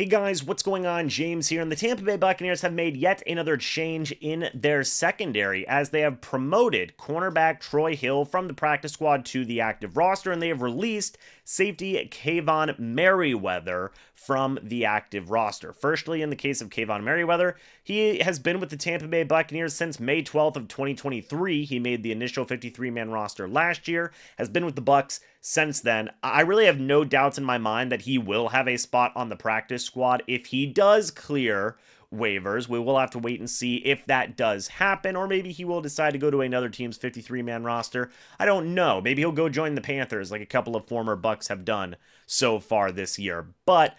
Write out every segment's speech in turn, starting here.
Hey guys, what's going on? James here, and the Tampa Bay Buccaneers have made yet another change in their secondary as they have promoted cornerback Troy Hill from the practice squad to the active roster, and they have released safety Kayvon Merriweather from the active roster. Firstly, in the case of Kayvon Merriweather, he has been with the Tampa Bay Buccaneers since May 12th of 2023. He made the initial 53-man roster last year, has been with the Bucs since then. I really have no doubts in my mind that he will have a spot on the practice squad if he does clear waivers. We will have to wait and see if that does happen, or maybe he will decide to go to another team's 53-man roster. I don't know. Maybe he'll go join the Panthers like a couple of former Bucs have done so far this year. But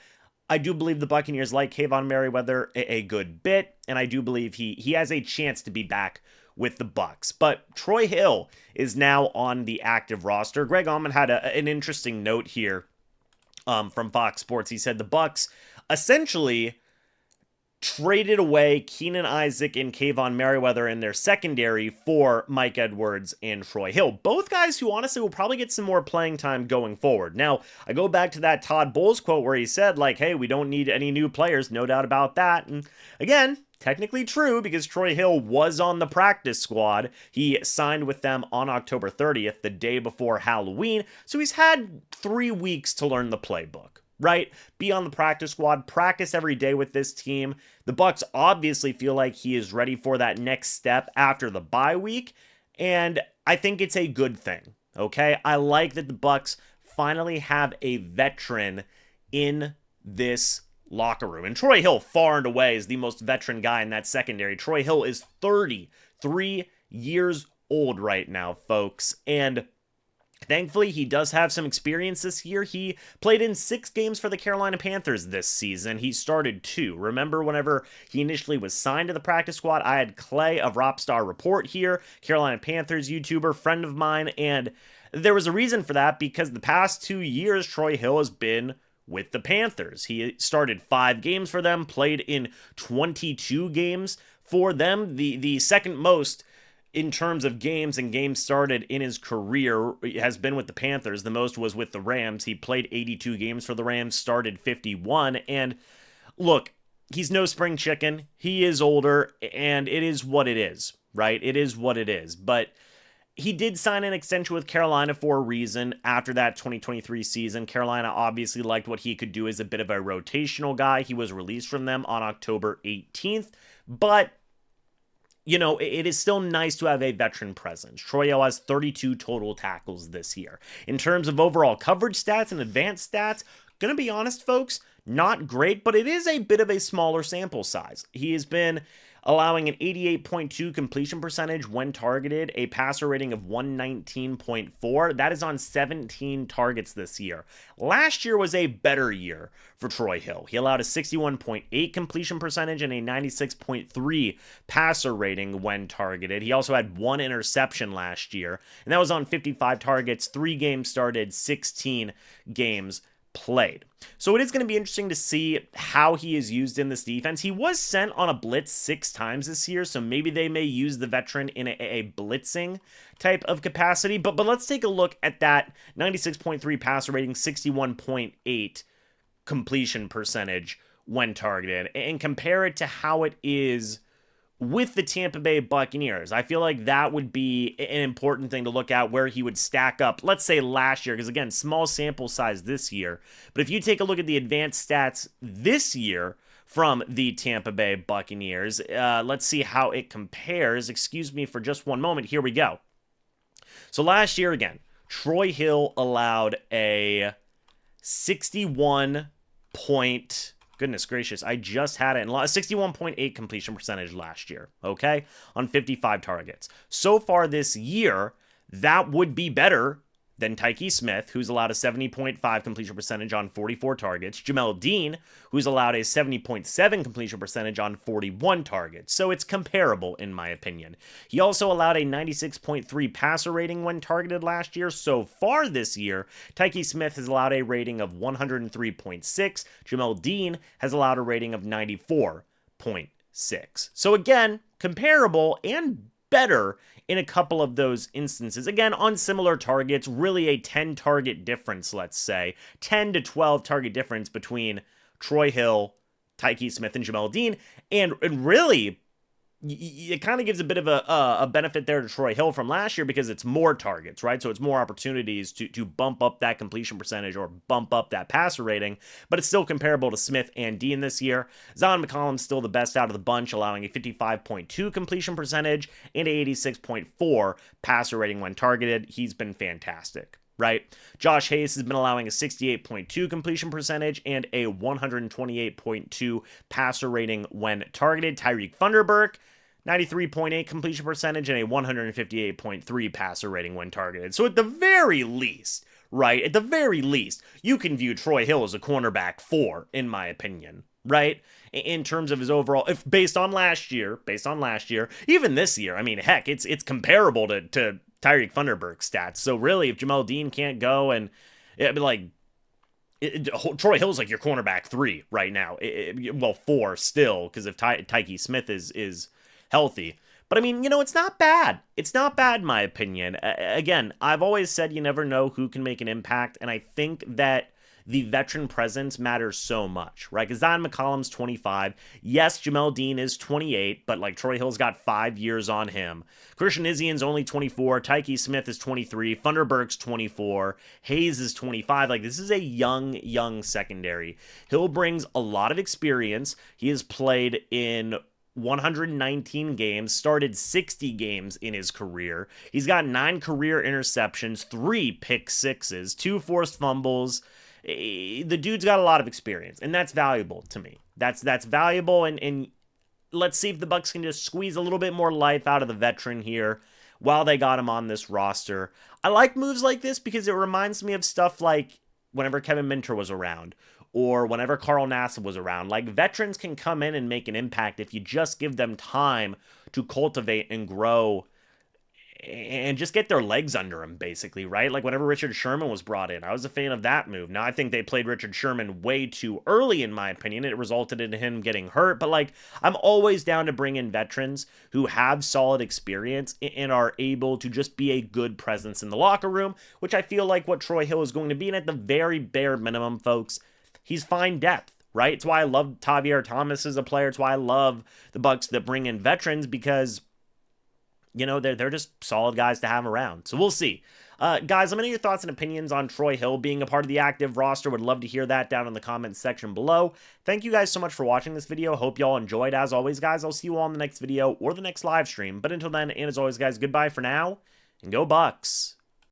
I do believe the Buccaneers like Kayvon Merriweather a good bit, and I do believe he has a chance to be back with the Bucs. But Troy Hill is now on the active roster. Greg Auman had an interesting note here from Fox Sports. He said the Bucs essentially traded away Keenan Isaac and Kayvon Merriweather in their secondary for Mike Edwards and Troy Hill. Both guys who honestly will probably get some more playing time going forward. Now, I go back to that Todd Bowles quote where he said, like, hey, we don't need any new players, no doubt about that. And again, technically true because Troy Hill was on the practice squad. He signed with them on October 30th, the day before Halloween. So he's had 3 weeks to learn the playbook, right? Be on the practice squad, practice every day with this team. The Bucs obviously feel like he is ready for that next step after the bye week, and I think it's a good thing, okay? I like that the Bucs finally have a veteran in this locker room. And Troy Hill, far and away, is the most veteran guy in that secondary. Troy Hill is 33 years old right now, folks, and thankfully, he does have some experience this year. He played in 6 games for the Carolina Panthers this season. He started 2. Remember whenever he initially was signed to the practice squad, I had Clay of Rockstar Report here, Carolina Panthers YouTuber, friend of mine, and there was a reason for that because the past 2 years, Troy Hill has been with the Panthers. He started 5 games for them, played in 22 games for them, the second most in terms of games and games started in his career has been with the Panthers. The most was with the Rams. He played 82 games for the Rams, started 51. And look, he's no spring chicken. He is older, and it is what it is, right? It is what it is. But he did sign an extension with Carolina for a reason after that 2023 season. Carolina obviously liked what he could do as a bit of a rotational guy. He was released from them on October 18th. But you know, it is still nice to have a veteran presence. Troy Hill has 32 total tackles this year. In terms of overall coverage stats and advanced stats, gonna be honest, folks, not great, but it is a bit of a smaller sample size. He has been allowing an 88.2 completion percentage when targeted, a passer rating of 119.4. That is on 17 targets this year. Last year was a better year for Troy Hill. He allowed a 61.8 completion percentage and a 96.3 passer rating when targeted. He also had 1 interception last year, and that was on 55 targets, 3 games started, 16 games played. So it is going to be interesting to see how he is used in this defense. He was sent on a blitz 6 times this year, so maybe they may use the veteran in a blitzing type of capacity. But let's take a look at that 96.3 passer rating, 61.8 completion percentage when targeted, and compare it to how it is with the Tampa Bay Buccaneers. I feel like that would be an important thing to look at where he would stack up, let's say last year, because again, small sample size this year. But if you take a look at the advanced stats this year from the Tampa Bay Buccaneers, let's see how it compares. Excuse me for just one moment. Here we go. So last year, again, Troy Hill allowed a 61 point... Goodness gracious, I just had it in 61.8 completion percentage last year, okay, on 55 targets. So far this year, that would be better than Tyke Smith, who's allowed a 70.5 completion percentage on 44 targets. Jamel Dean, who's allowed a 70.7 completion percentage on 41 targets. So it's comparable, in my opinion. He also allowed a 96.3 passer rating when targeted last year. So far this year, Tyke Smith has allowed a rating of 103.6. Jamel Dean has allowed a rating of 94.6. So again, comparable and better in a couple of those instances. Again, on similar targets, really a 10 target difference, let's say. 10 to 12 target difference between Troy Hill, Tyke Smith, and Jamel Dean. And really, it kind of gives a bit of a benefit there to Troy Hill from last year because it's more targets, right? So it's more opportunities to bump up that completion percentage or bump up that passer rating, but it's still comparable to Smith and Dean this year. Zyon McCollum's still the best out of the bunch, allowing a 55.2 completion percentage and a 86.4 passer rating when targeted. He's been fantastic. Right? Josh Hayes has been allowing a 68.2 completion percentage and a 128.2 passer rating when targeted. Tyreek Thunderberg, 93.8 completion percentage and a 158.3 passer rating when targeted. So at the very least, right? At the very least, you can view Troy Hill as a cornerback 4, in my opinion, right? In terms of his overall, if based on last year, even this year, I mean, heck, it's comparable to Tyreek Thunderberg's stats. So really, if Jamel Dean can't go and Troy Hill's like your cornerback 3 right now. Well, 4 still, because if Tyke Smith is healthy. But I mean, it's not bad. It's not bad in my opinion. Again, I've always said you never know who can make an impact, and I think that the veteran presence matters so much, right? Because Zyon McCollum's 25. Yes, Jamel Dean is 28, but like Troy Hill's got 5 years on him. Christian Izzian's only 24. Tyke Smith is 23. Thunderberg's 24. Hayes is 25. Like, this is a young secondary. Hill brings a lot of experience. He has played in 119 games, started 60 games in his career. He's got 9 career interceptions, 3 pick sixes, 2 forced fumbles. The dude's got a lot of experience, and that's valuable to me. That's valuable, and let's see if the Bucs can just squeeze a little bit more life out of the veteran here while they got him on this roster. I like moves like this because it reminds me of stuff like whenever Kevin Minter was around or whenever Carl Nassib was around. Like, veterans can come in and make an impact if you just give them time to cultivate and grow and just get their legs under them, basically, right? Like whenever Richard Sherman was brought in, I was a fan of that move. Now, I think they played Richard Sherman way too early, in my opinion. It resulted in him getting hurt, but like, I'm always down to bring in veterans who have solid experience and are able to just be a good presence in the locker room, which I feel like what Troy Hill is going to be. And at the very bare minimum, folks, he's fine depth. Right? It's why I love Tavier Thomas as a player. It's why I love the Bucs that bring in veterans, because they're just solid guys to have around. So we'll see. Guys, let me know your thoughts and opinions on Troy Hill being a part of the active roster. Would love to hear that down in the comments section below. Thank you guys so much for watching this video. Hope y'all enjoyed. As always, guys, I'll see you all in the next video or the next live stream. But until then, and as always, guys, goodbye for now, and go Bucs.